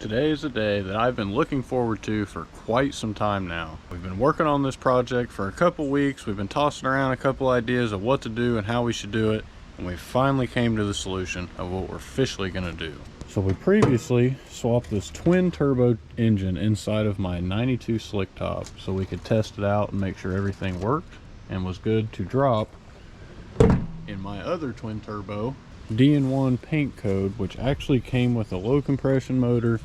Today is a day that I've been looking forward to for quite some time now. We've been working on this project for a couple weeks. We've been tossing around a couple ideas of what to do and how we should do it, and we finally came to the solution of what we're officially going to do. So we previously swapped this twin turbo engine inside of my 92 slick top so we could test it out and make sure everything worked and was good to drop in my other twin turbo DN1 paint code, which actually came with a low compression motor.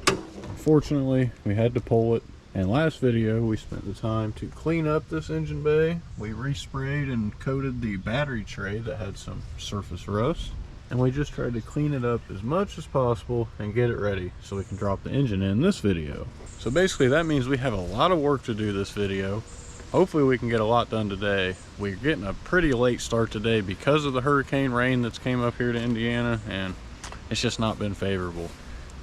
Unfortunately, we had to pull it. And last video, we spent the time to clean up this engine bay. We resprayed and coated the battery tray that had some surface rust. And we just tried to clean it up as much as possible and get it ready so we can drop the engine in this video. So basically that means we have a lot of work to do this video. Hopefully we can get a lot done today. We're getting a pretty late start today because of the hurricane rain that's came up here to Indiana, and it's just not been favorable.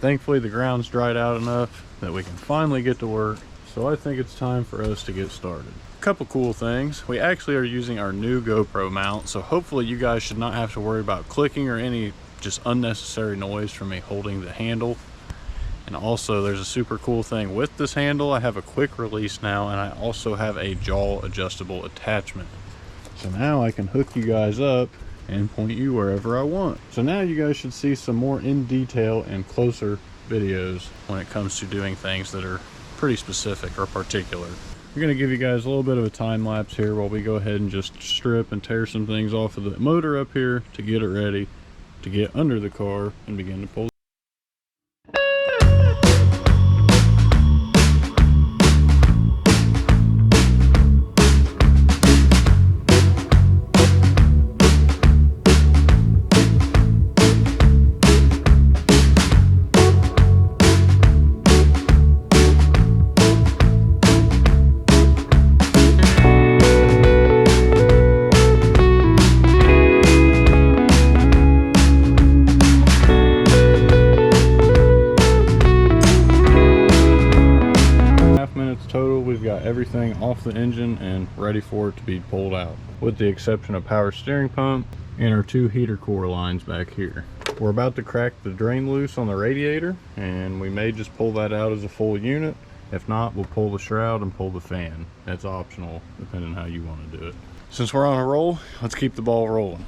Thankfully the ground's dried out enough that we can finally get to work, so I think it's time for us to get started. A couple cool things. We actually are using our new GoPro mount, so hopefully you guys should not have to worry about clicking or any just unnecessary noise from me holding the handle. And also there's a super cool thing with this handle. I have a quick release now, and I also have a jaw adjustable attachment. So now I can hook you guys up and point you wherever I want. So now you guys should see some more in detail and closer videos when it comes to doing things that are pretty specific or particular. We're going to give you guys a little bit of a time lapse here while we go ahead and just strip and tear some things off of the motor up here to get it ready to get under the car and begin to pull. Total, we've got everything off the engine and ready for it to be pulled out, with the exception of power steering pump and our two heater core lines back here. We're about to crack the drain loose on the radiator, and we may just pull that out as a full unit. If not, we'll pull the shroud and pull the fan. That's optional depending on how you want to do it. Since we're on a roll, let's keep the ball rolling.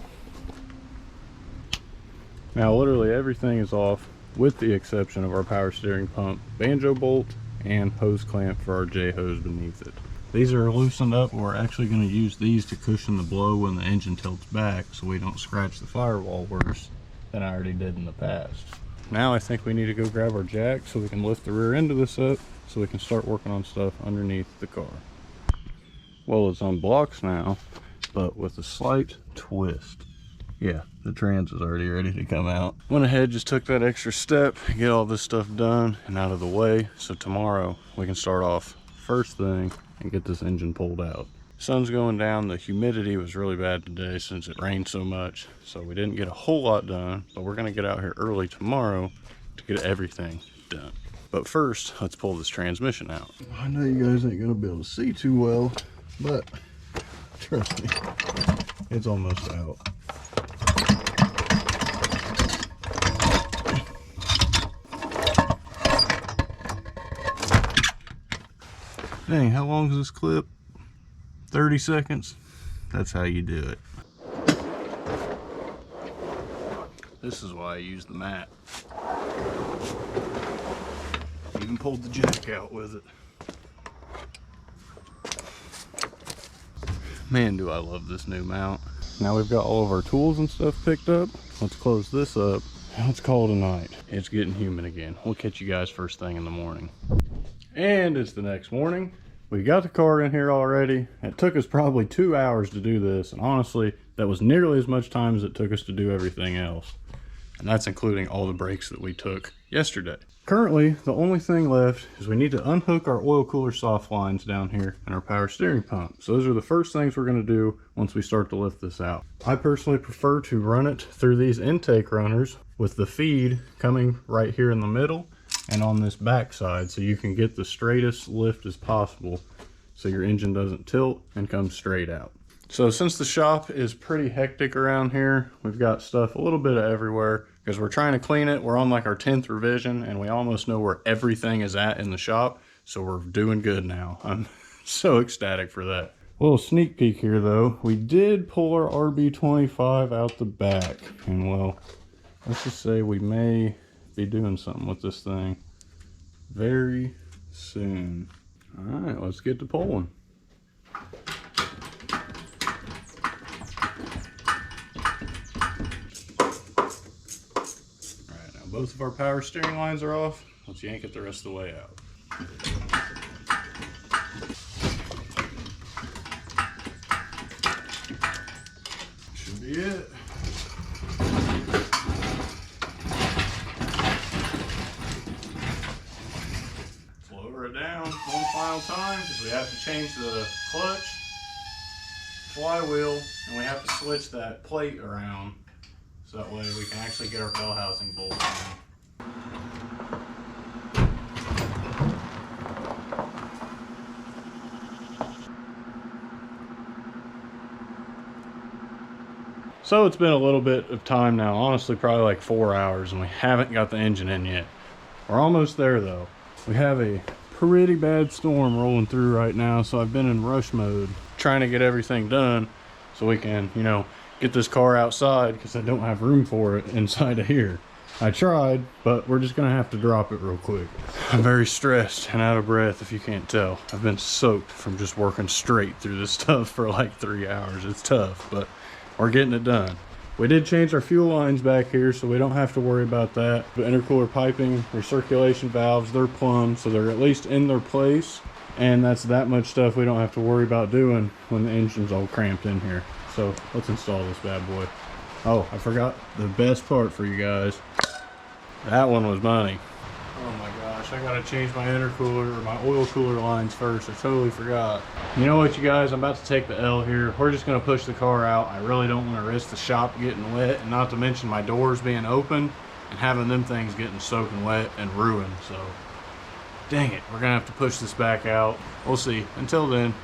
Now literally everything is off with the exception of our power steering pump banjo bolt and hose clamp for our J-hose beneath it. These are loosened up. We're actually going to use these to cushion the blow when the engine tilts back so we don't scratch the firewall worse than I already did in the past. Now I think we need to go grab our jack so we can lift the rear end of this up so we can start working on stuff underneath the car. Well, it's on blocks now, but with a slight twist. Yeah, the trans is already ready to come out. Went ahead, just took that extra step, get all this stuff done and out of the way, so tomorrow we can start off first thing and get this engine pulled out. Sun's going down. The humidity was really bad today since it rained so much, so we didn't get a whole lot done, but we're gonna get out here early tomorrow to get everything done. But first, let's pull this transmission out. I know you guys ain't gonna be able to see too well, but trust me, it's almost out. Dang, how long is this clip? 30 seconds? That's how you do it. This is why I use the mat. Even pulled the jack out with it. Man, do I love this new mount. Now we've got all of our tools and stuff picked up. Let's close this up. Let's call it a night. It's getting humid again. We'll catch you guys first thing in the morning. And it's the next morning. We got the car in here already. It took us probably 2 hours to do this, and honestly that was nearly as much time as it took us to do everything else, and that's including all the breaks that we took yesterday. Currently the only thing left is we need to unhook our oil cooler soft lines down here and our power steering pump. So those are the first things we're going to do once we start to lift this out. I personally prefer to run it through these intake runners with the feed coming right here in the middle and on this back side, so you can get the straightest lift as possible so your engine doesn't tilt and come straight out. So since the shop is pretty hectic around here, we've got stuff a little bit of everywhere. because we're trying to clean it. We're on like our 10th revision and we almost know where everything is at in the shop. So we're doing good now. I'm so ecstatic for that. A little sneak peek here though. We did pull our RB25 out the back, and well, let's just say we may be doing something with this thing very soon. All right, let's get to pulling. Alright, now both of our power steering lines are off. Let's yank it the rest of the way out. Should be it. Lower it down one final time because we have to change the clutch, flywheel, and we have to switch that plate around so that way we can actually get our bell housing bolts in. So it's been a little bit of time now, honestly probably like 4 hours, and we haven't got the engine in yet. We're almost there though. We have a pretty bad storm rolling through right now, so I've been in rush mode trying to get everything done so we can, you know, get this car outside because I don't have room for it inside of here. I tried, but we're just gonna have to drop it real quick. I'm very stressed and out of breath if you can't tell. I've been soaked from just working straight through this stuff for like 3 hours. It's tough, but we're getting it done. We did change our fuel lines back here, so we don't have to worry about that. The intercooler piping, recirculation valves, they're plumbed, so they're at least in their place. And that's that much stuff we don't have to worry about doing when the engine's all cramped in here. So let's install this bad boy. Oh, I forgot the best part for you guys. That one was money. Oh my gosh, I gotta change my intercooler or my oil cooler lines first. I totally forgot. You know what, you guys, I'm about to take the L here. We're just gonna push the car out. I really don't want to risk the shop getting wet, and not to mention my doors being open and having them things getting soaking wet and ruined. So dang it, we're gonna have to push this back out. We'll see. Until then.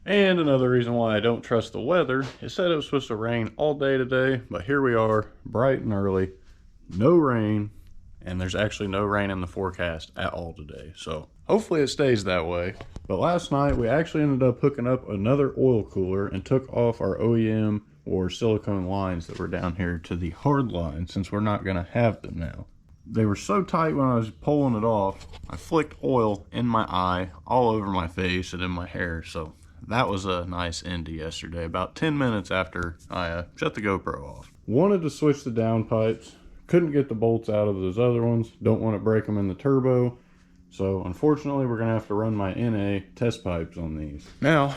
And another reason why I don't trust the weather, it said it was supposed to rain all day today, but here we are, bright and early, no rain. And there's actually no rain in the forecast at all today. So hopefully it stays that way. But last night we actually ended up hooking up another oil cooler and took off our OEM or silicone lines that were down here to the hard line, since we're not gonna have them now. They were so tight when I was pulling it off, I flicked oil in my eye, all over my face and in my hair. So that was a nice end to yesterday, about 10 minutes after I shut the GoPro off. Wanted to switch the downpipes. Couldn't get the bolts out of those other ones. Don't want to break them in the turbo. So unfortunately, we're going to have to run my NA test pipes on these. Now,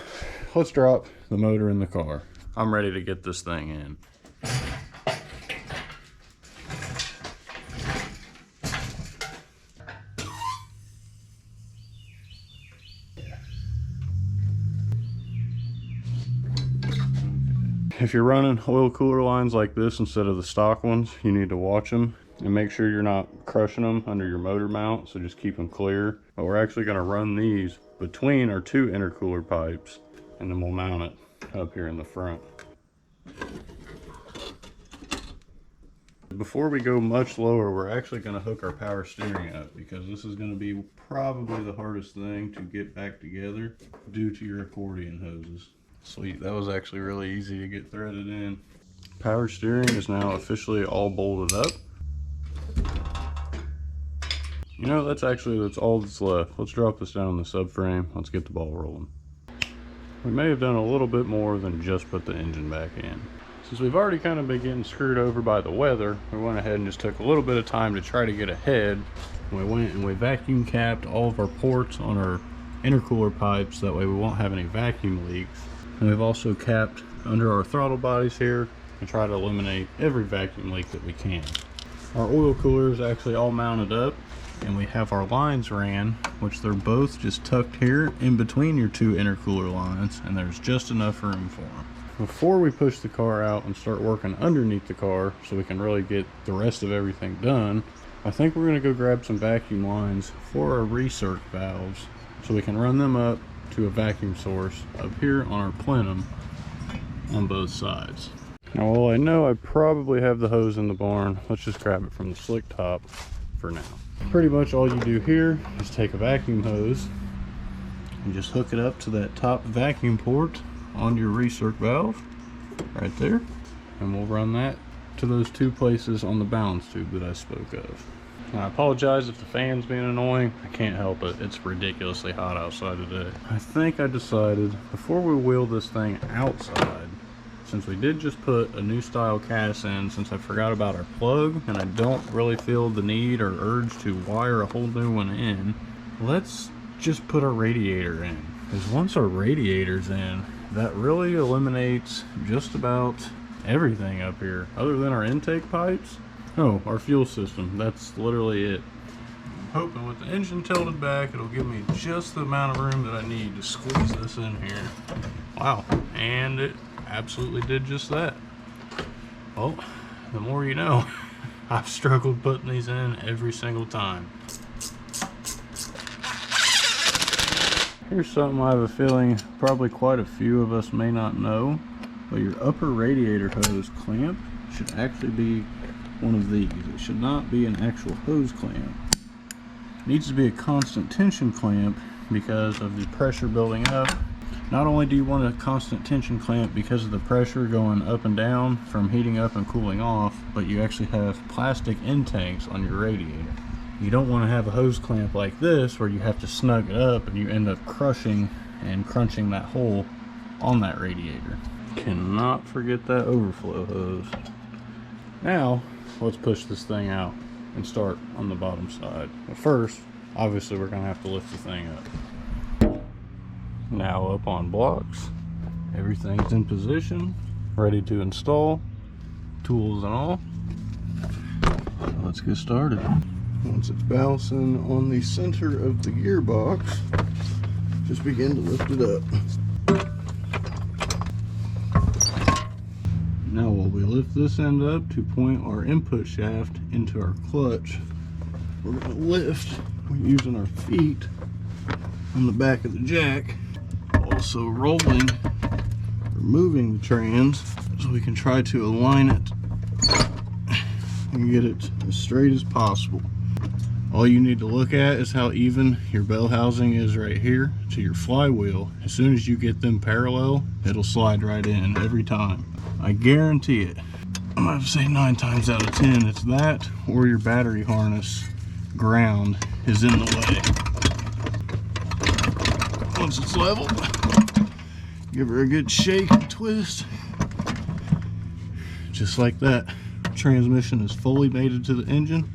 let's drop the motor in the car. I'm ready to get this thing in. If you're running oil cooler lines like this instead of the stock ones, you need to watch them and make sure you're not crushing them under your motor mount, so just keep them clear. But we're actually going to run these between our two intercooler pipes, and then we'll mount it up here in the front. Before we go much lower, we're actually going to hook our power steering up, because this is going to be probably the hardest thing to get back together due to your accordion hoses. Sweet, that was actually really easy to get threaded in. Power steering is now officially all bolted up. You know, that's all that's left. Let's drop this down in the subframe. Let's get the ball rolling. We may have done a little bit more than just put the engine back in. Since we've already kind of been getting screwed over by the weather, we went ahead and just took a little bit of time to try to get ahead. We went and we vacuum capped all of our ports on our intercooler pipes, that way we won't have any vacuum leaks. And we've also capped under our throttle bodies here and try to eliminate every vacuum leak that we can. Our oil cooler is actually all mounted up, and we have our lines ran, which they're both just tucked here in between your two intercooler lines, and there's just enough room for them. Before we push the car out and start working underneath the car so we can really get the rest of everything done, I think we're going to go grab some vacuum lines for our recirc valves so we can run them up to a vacuum source up here on our plenum on both sides. Now, while I know I probably have the hose in the barn, let's just grab it from the slick top for now. Pretty much all you do here is take a vacuum hose and just hook it up to that top vacuum port on your recirc valve right there, and we'll run that to those two places on the balance tube that I spoke of. Now, I apologize if the fan's being annoying. I can't help it. It's ridiculously hot outside today. I think I decided before we wheel this thing outside, since we did just put a new style cast in, since I forgot about our plug and I don't really feel the need or urge to wire a whole new one in, let's just put our radiator in. Because once our radiator's in, that really eliminates just about everything up here other than our intake pipes. Oh, our fuel system, that's literally it. I'm hoping with the engine tilted back, it'll give me just the amount of room that I need to squeeze this in here. Wow, and it absolutely did just that. Well, the more you know. I've struggled putting these in every single time. Here's something I have a feeling probably quite a few of us may not know, but your upper radiator hose clamp should actually be one of these. It should not be an actual hose clamp. It needs to be a constant tension clamp because of the pressure building up. Not only do you want a constant tension clamp because of the pressure going up and down from heating up and cooling off, but you actually have plastic intakes on your radiator. You don't want to have a hose clamp like this where you have to snug it up and you end up crushing and crunching that hole on that radiator. Cannot forget that overflow hose. Now, let's push this thing out and start on the bottom side. But first, obviously we're going to have to lift the thing up. Now up on blocks, everything's in position, ready to install, tools and all. So let's get started. Once it's balancing on the center of the gearbox, just begin to lift it up. Now while we lift this end up to point our input shaft into our clutch, we're going to lift using our feet on the back of the jack, also rolling or moving the trans so we can try to align it and get it as straight as possible. All you need to look at is how even your bell housing is right here to your flywheel. As soon as you get them parallel, it'll slide right in every time. I guarantee it. I'm going to say 9 times out of 10 it's that or your battery harness ground is in the way. Once it's level, give her a good shake and twist. Just like that. Transmission is fully mated to the engine.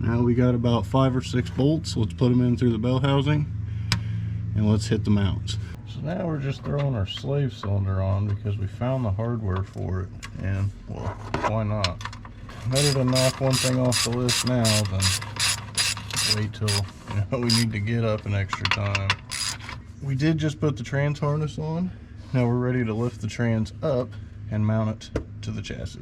Now we got about 5 or 6 bolts. Let's put them in through the bell housing and let's hit the mounts. So now we're just throwing our slave cylinder on because we found the hardware for it, and well, why not? Better to knock one thing off the list now than wait till we need to get up an extra time. We did just put the trans harness on. Now we're ready to lift the trans up and mount it to the chassis.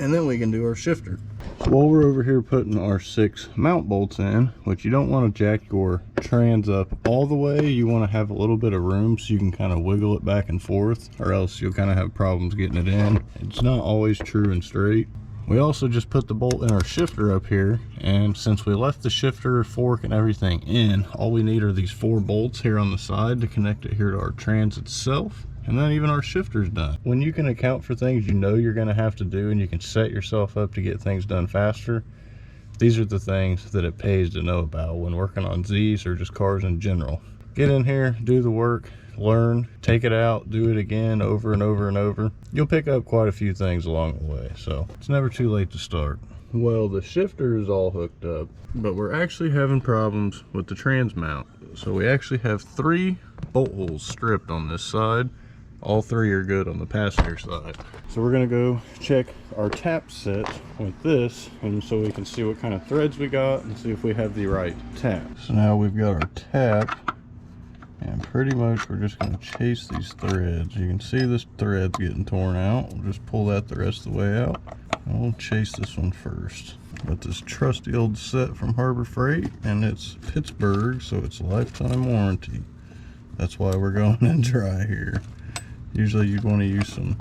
And then we can do our shifter. So while we're over here putting our 6 mount bolts in, which you don't want to jack your trans up all the way, you want to have a little bit of room so you can kind of wiggle it back and forth, or else you'll kind of have problems getting it in. It's not always true and straight. We also just put the bolt in our shifter up here, and since we left the shifter, fork, and everything in, all we need are these 4 bolts here on the side to connect it here to our trans itself. And then even our shifter's done. When you can account for things you know you're going to have to do and you can set yourself up to get things done faster, these are the things that it pays to know about when working on Z's or just cars in general. Get in here, do the work, learn, take it out, do it again over and over and over. You'll pick up quite a few things along the way, so it's never too late to start. Well, the shifter is all hooked up, but we're actually having problems with the trans mount. So we actually have 3 bolt holes stripped on this side. All 3 are good on the passenger side. So we're gonna go check our tap set with this, and so we can see what kind of threads we got and see if we have the right tap. So now we've got our tap, and pretty much we're just gonna chase these threads. You can see this thread's getting torn out. We'll just pull that the rest of the way out. And we'll chase this one first. Got this trusty old set from Harbor Freight, and it's Pittsburgh, so it's lifetime warranty. That's why we're going in dry here. Usually you'd want to use some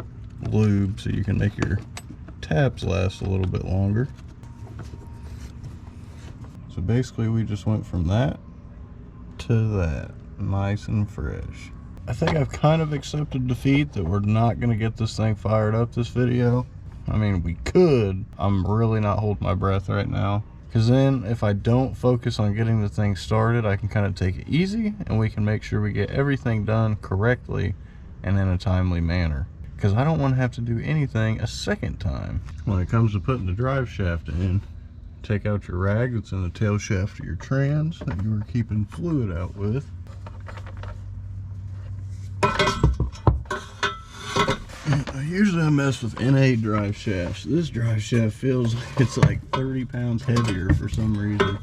lube so you can make your taps last a little bit longer. So basically we just went from that to that, nice and fresh. I think I've kind of accepted defeat that we're not going to get this thing fired up this video. I mean, we could. I'm really not holding my breath right now, because then if I don't focus on getting the thing started, I can kind of take it easy and we can make sure we get everything done correctly and in a timely manner, because I don't want to have to do anything a second time. When it comes to putting the drive shaft in, take out your rag that's in the tail shaft of your trans that you were keeping fluid out with. Usually I mess with NA drive shafts. This drive shaft feels like it's like 30 pounds heavier for some reason.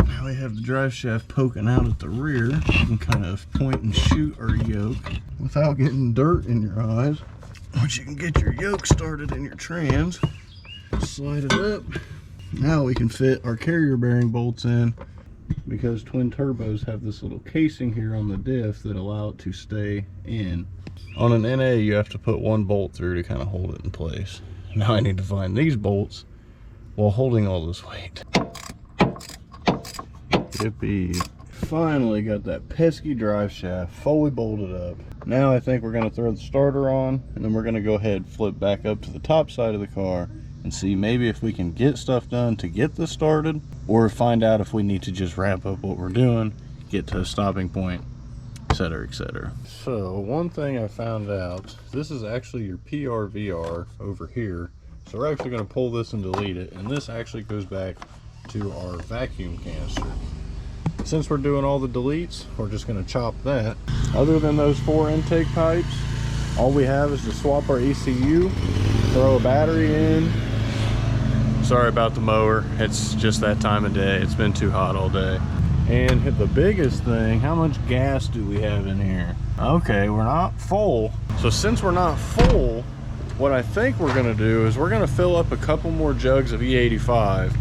Now we have the drive shaft poking out at the rear. You can kind of point and shoot our yoke without getting dirt in your eyes. Once you can get your yoke started in your trans, slide it up. Now we can fit our carrier bearing bolts in, because twin turbos have this little casing here on the diff that allow it to stay in. On an NA, you have to put one bolt through to kind of hold it in place. Now I need to find these bolts while holding all this weight. Yippee. Finally got that pesky drive shaft fully bolted up. Now I think we're going to throw the starter on, and then we're going to go ahead and flip back up to the top side of the car and see maybe if we can get stuff done to get this started, or find out if we need to just wrap up what we're doing, get to a stopping point, etc., etc. So one thing I found out, this is actually your PRVR over here. So we're actually going to pull this and delete it, and this actually goes back to our vacuum canister. Since we're doing all the deletes, we're just going to chop that. Other than those 4 intake pipes, all we have is to swap our ECU, throw a battery in. Sorry about the mower, it's just that time of day. It's been too hot all day. And the biggest thing, how much gas do we have in here? Okay, we're not full. So since we're not full, what I think we're going to do is we're going to fill up a couple more jugs of E85,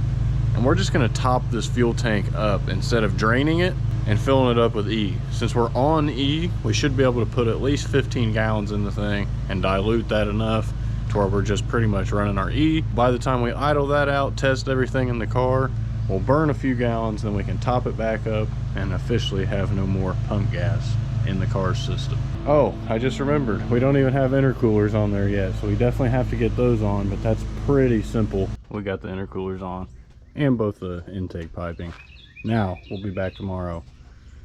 and we're just going to top this fuel tank up instead of draining it and filling it up with E. Since we're on E, we should be able to put at least 15 gallons in the thing and dilute that enough to where we're just pretty much running our E. By the time we idle that out, test everything in the car, we'll burn a few gallons, then we can top it back up and officially have no more pump gas in the car system. Oh, I just remembered, we don't even have intercoolers on there yet, so we definitely have to get those on, but that's pretty simple. We got the intercoolers on and both the intake piping. Now we'll be back tomorrow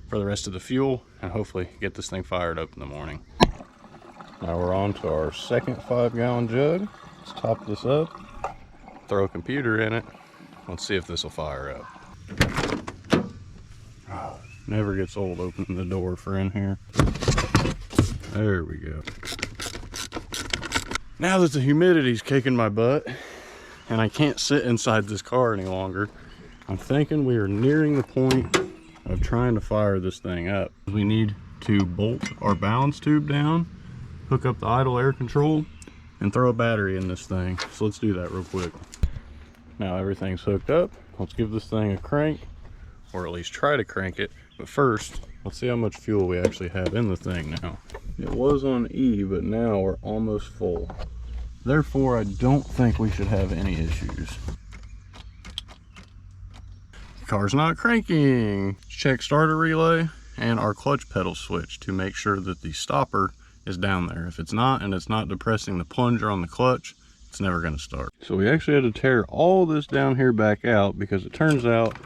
for the rest of the fuel and hopefully get this thing fired up in the morning. Now we're on to our second 5-gallon jug. Let's top this up, throw a computer in it. Let's see if this will fire up. Oh, never gets old opening the door for in here. There we go. Now that the humidity's kicking my butt and I can't sit inside this car any longer, I'm thinking we are nearing the point of trying to fire this thing up. We need to bolt our balance tube down, hook up the idle air control, and throw a battery in this thing. So let's do that real quick. Now everything's hooked up. Let's give this thing a crank, or at least try to crank it. But first, let's see how much fuel we actually have in the thing now. It was on E, but now we're almost full. Therefore, I don't think we should have any issues. The car's not cranking. Check starter relay and our clutch pedal switch to make sure that the stopper is down there. If it's not, and it's not depressing the plunger on the clutch, it's never going to start. So we actually had to tear all this down here back out, because it turns out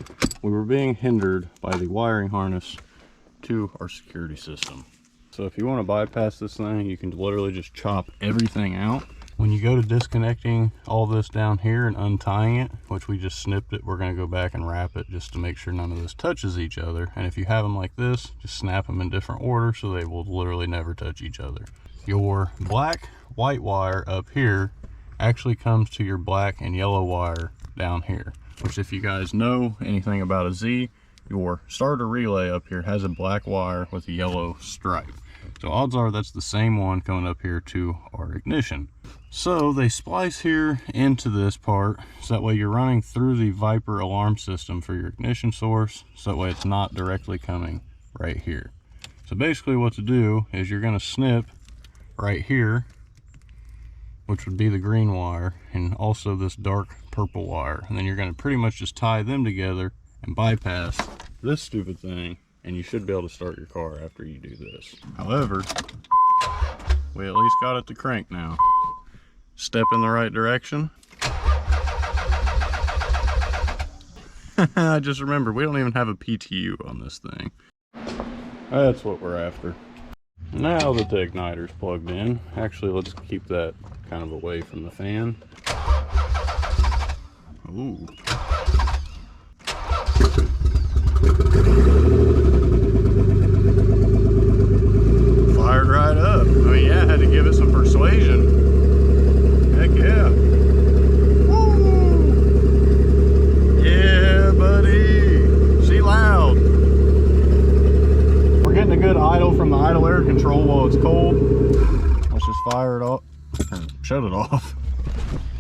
we were being hindered by the wiring harness to our security system. So if you want to bypass this thing, you can literally just chop everything out. When you go to disconnecting all this down here and untying it, which we just snipped it, we're going to go back and wrap it just to make sure none of this touches each other. And if you have them like this, just snap them in different order so they will literally never touch each other. Your black white wire up here actually comes to your black and yellow wire down here, which, if you guys know anything about a Z, your starter relay up here has a black wire with a yellow stripe. So odds are that's the same one coming up here to our ignition. So they splice here into this part, so that way you're running through the Viper alarm system for your ignition source, so that way it's not directly coming right here. So basically what to do is you're going to snip right here, which would be the green wire, and also this dark purple wire. And then you're going to pretty much just tie them together and bypass this stupid thing, and you should be able to start your car after you do this. However, we at least got it to crank now. Step in the right direction. I just remembered, we don't even have a PTU on this thing. That's what we're after. Now that the igniter's plugged in, actually let's keep that kind of away from the fan. Ooh. Fired right up. I mean, yeah, I had to give it some persuasion. Heck yeah. Woo! Yeah, buddy. See loud. We're getting a good idle from the idle air control while it's cold. Let's just fire it off. Shut it off.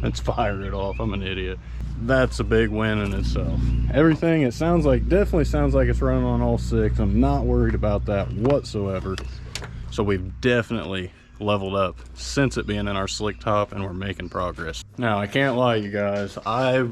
Let's fire it off. I'm an idiot. That's a big win in itself. Everything, it sounds like, definitely sounds like it's running on all six. I'm not worried about that whatsoever. So we've definitely leveled up since it being in our slick top, and we're making progress. Now, I can't lie, you guys. I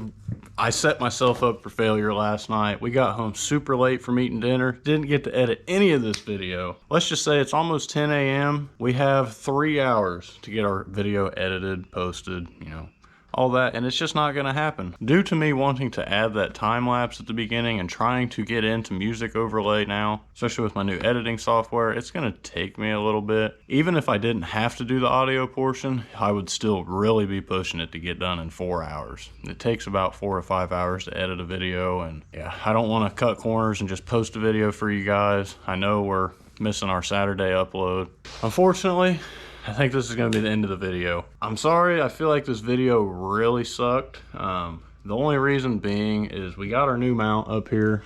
set myself up for failure last night. We got home super late from eating dinner. Didn't get to edit any of this video. Let's just say it's almost 10 a.m. We have 3 hours to get our video edited, posted, you know, all that, and it's just not gonna happen. Due to me wanting to add that time lapse at the beginning and trying to get into music overlay now, especially with my new editing software, it's gonna take me a little bit. Even if I didn't have to do the audio portion, I would still really be pushing it to get done in 4 hours. It takes about 4 or 5 hours to edit a video, and yeah, I don't wanna cut corners and just post a video for you guys. I know we're missing our Saturday upload. Unfortunately, I think this is going to be the end of the video. I'm sorry, I feel like this video really sucked. The only reason being is we got our new mount up here,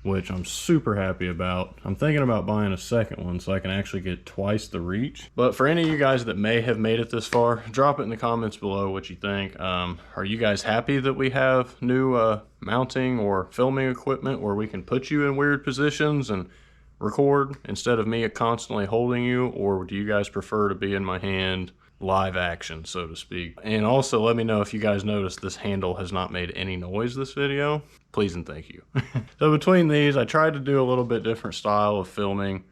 which I'm super happy about. I'm thinking about buying a second one so I can actually get twice the reach. But for any of you guys that may have made it this far, drop it in the comments below what you think. Are you guys happy that we have new mounting or filming equipment where we can put you in weird positions and record instead of me constantly holding you, or do you guys prefer to be in my hand live action, so to speak? And also let me know if you guys noticed this handle has not made any noise this video. Please and thank you. So between these, I tried to do a little bit different style of filming.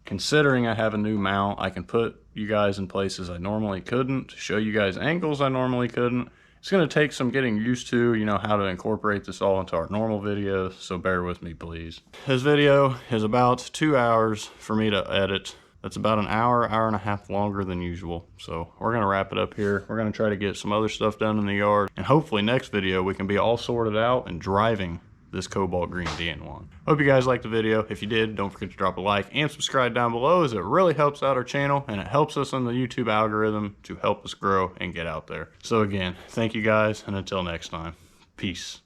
Considering I have a new mount, I can put you guys in places I normally couldn't, show you guys angles I normally couldn't. It's going to take some getting used to, you know, how to incorporate this all into our normal videos, so bear with me, please. This video is about 2 hours for me to edit. That's about an hour, hour and a half longer than usual. So we're going to wrap it up here. We're going to try to get some other stuff done in the yard, and hopefully next video we can be all sorted out and driving this cobalt green DN1. Hope you guys liked the video. If you did, don't forget to drop a like and subscribe down below, as it really helps out our channel and it helps us on the YouTube algorithm to help us grow and get out there. So again, thank you guys, and until next time, peace.